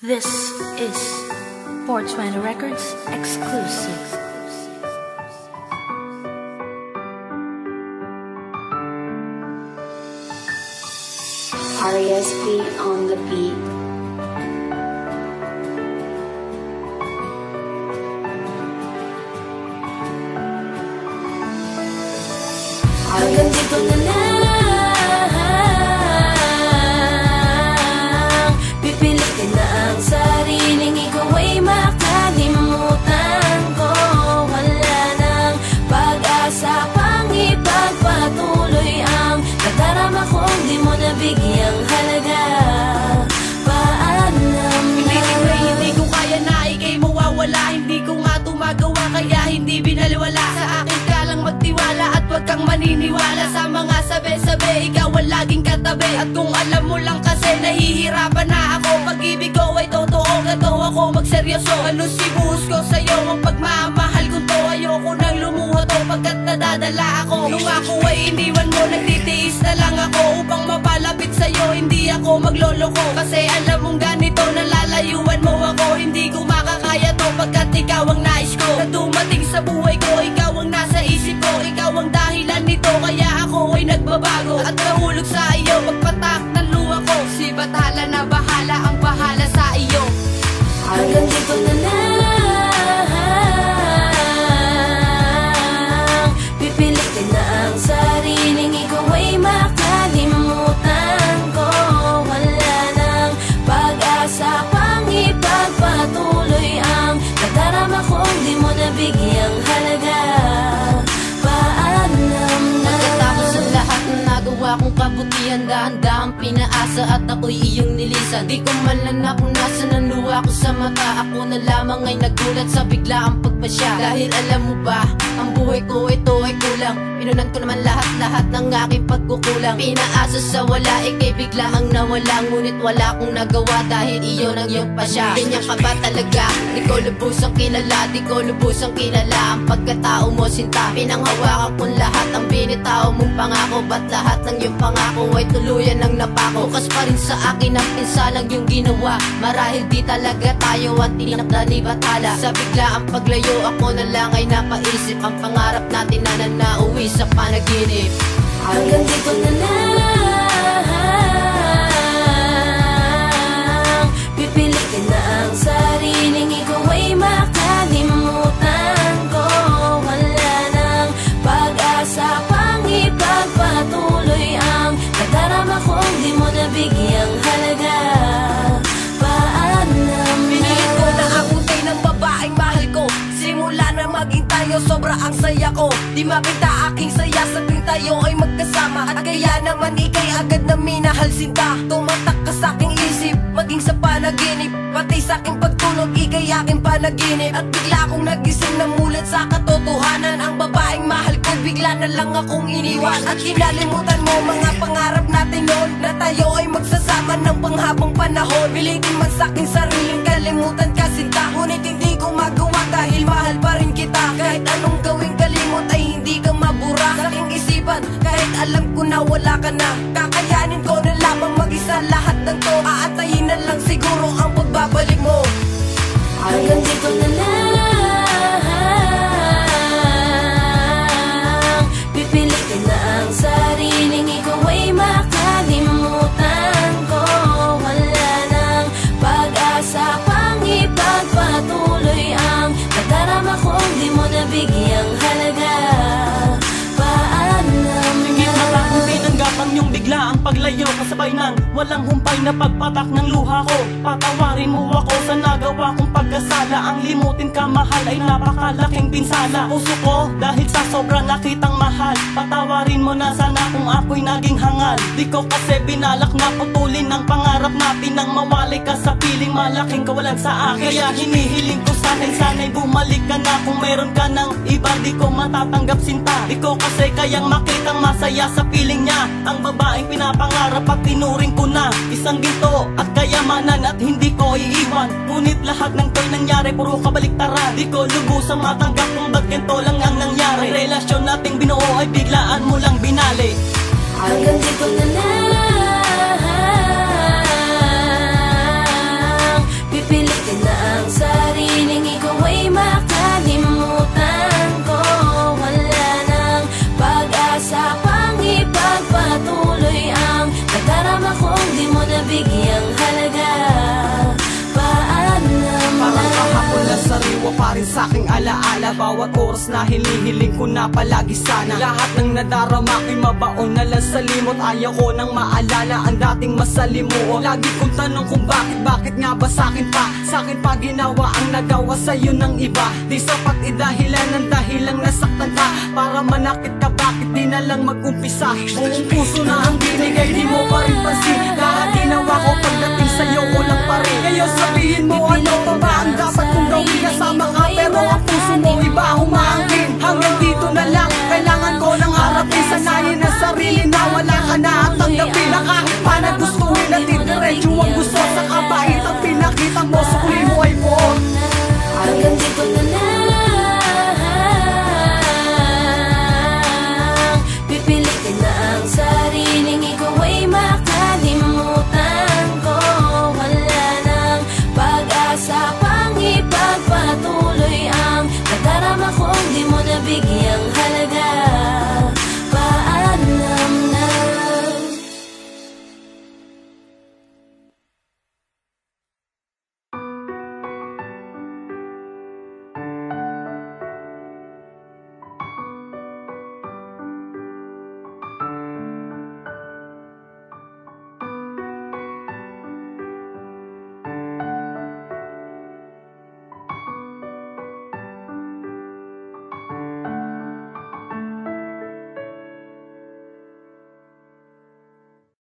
This is 420 Records exclusive. RESP on the beat. Hanggang dito na lang, pipilitin na ang sariling ikaw ay makalimutan ko. Wala nang pag-asa pang ipagpatuloy ang nadarama kong di mo nabigyang halaga. Paalam na hindi ko kaya na ikay mawawala. Hindi ko nga tumagawa kaya hindi binaliwala. Sa akin ka lang magtiwala at wag kang maniniwala sa mga sabi-sabi. Ikaw ang laging katabi. At kung alam mo lang kasi nahihirapan na ako. Pag-ibig ko ay totoo, gato ako magseryoso. Halos sibuhos ko sa'yo ang pagmamahal ko to. Ayoko nang lumuha to pagkat nadadala ako. Nung ako ay iniwan mo, nagtitiis na lang ako upang mapalapit sa'yo. Hindi ako magloloko kasi alam mong ganito nalalayuan mo ako. Hindi ko makakaya to pagkat ikaw ang nais ko. Na dumating sa buhay ko, ikaw ang nasa isip ko. Ikaw ang dahilan nito kaya ako ay nagbabago. At nahulog sa iyo, magpatak ng luha ko. Si Bathala na bahala, ang bahala sa iyo. hanggang dito na lang, pipilitin na ang sariling ikaw ay makalimutan ko. Wala nang pag-asa pang ipagpatuloy ang nadarama kong di mo nabigyang halaga. Paalam na. Pagkatapos sa lahat na nagawa kong kabutihan, dahan-dahang pinaasa at ako'y iyong nilisan. Di ko malan na kung nasan ang luha ko sa mata. Ako na lamang ay nagulat sa biglaang pagpasya. Dahil alam mo ba, ang buhay ko ito ay kulang. Pinunan ko naman lahat ng aking pagkukulang. Pinaasa sa wala, ikay bigla ang nawala. Ngunit wala akong nagawa dahil iyon ang iyong pasya. Ganyan ka ba talaga? Di ko lubusang kilala, di ko lubusang kilala ang pagkatao mo, sinta. Pinanghawakan kong lahat ang binitaw mong pangako. Ba't lahat ng iyong pangako ay tuluyan ng napako? Bukas pa rin sa akin ang pinsalang iyong ginawa. Marahil di talaga tayo at tinakda ni Bathala. Sa biglaang paglayo ako na lang ay napaisip ang pangarap natin na nauwi sa panaginip. Hanggang dito na lang, pipilitin na ang sariling ikaw ay makalimutan ko. Wala nang pag-asa pang ipagpatuloy ang nadarama kong di mo nabigyang halaga. Paalam na. Pinilit ko na abutin ng babaeng mahal ko. Simula na maging tayo, sobra ang saya ko. Di mapita aking saya sa tuwing tayo ay magkasama. At kaya naman ikay agad na minahal, sinta. Tumatak ka sa aking isip, maging sa panaginip. Pati sa aking pagtulog, ikay aking panaginip. At bigla akong nagising na mulat sa katotohanan. Ang babaeng mahal ko, bigla na lang akong iniwan. At kinalimutan mo mga pangarap natin noon, na tayo ay magsasama ng panghabang panahon. Pilitin man sa aking sariling kalimutan ka, sinta. Ngunit hindi ko magawa dahil mahal pa rin kita. Kahit anong gawing kalimot ay hindi ka mabura sa aking isipan. Kahit alam ko na wala ka na, kakayanin ko na lamang mag-isa lahat ng to. Aantayin na lang siguro ang pagbabalik mo. Hanggang dito na lang, pipilitin na ang sariling ikaw ay makalimutan ko. Wala nang pag-asa pang ipagpatuloy ang nadarama kong di mo nabigyang halaga. Paalam Higit na. mata kong tinanggap ang iyong biglaang paglayo. Kasabay ng walang humpay na pagpatak ng luha ko. Patawarin mo ako sa nagawa kong pagkasala. Ang limutin ka mahal ay napakalaking pinsala. Puso ko dahil sa sobrang nakitang mahal. Patawarin mo na sana kung ako'y naging hangal. Di ko kasi binalak na putulin ang pangarap natin nang mawalay ka sa piling malaking kawalan sa akin. Kaya hinihiling ko sa'kin sana'y bumalik ka na. Kung meron ka ng iba di ko matatanggap, sinta. Di ko kasi kayang makitang masaya sa piling niya. Ang babaeng pinapangarap at tinuring ko na isang ginto at kayamanan at hindi ko iiwan. Ngunit lahat ng to'y nangyari puro kabaliktaran. Di ko lubusang matanggap kung ba't ganito lang ang nangyari. Relasyon nating binuo ay biglaan mo lang binali. Hanggang dito na lang, ka pa rin sa'king alaala. Bawat oras na hinihiling ko na palagi sana. Lahat ng nadarama ko'y mabaon na lang sa limot. Ayaw ko nang maalala ang dating masalimuot. Lagi kong tanong kung bakit nga ba sa'kin pa? Sa'kin pa ginawa ang nagawa sa'yo ng iba. Di sapat idahilan ng dahilang nasaktan ka. Para manakit ka, bakit di na lang mag-umpisa? Buong puso na ang binigay, di mo pa rin pansin. Lahat ginawa ko pagdating sa'yo, kulang pa rin. Ngayon sabihin mo ano pa ba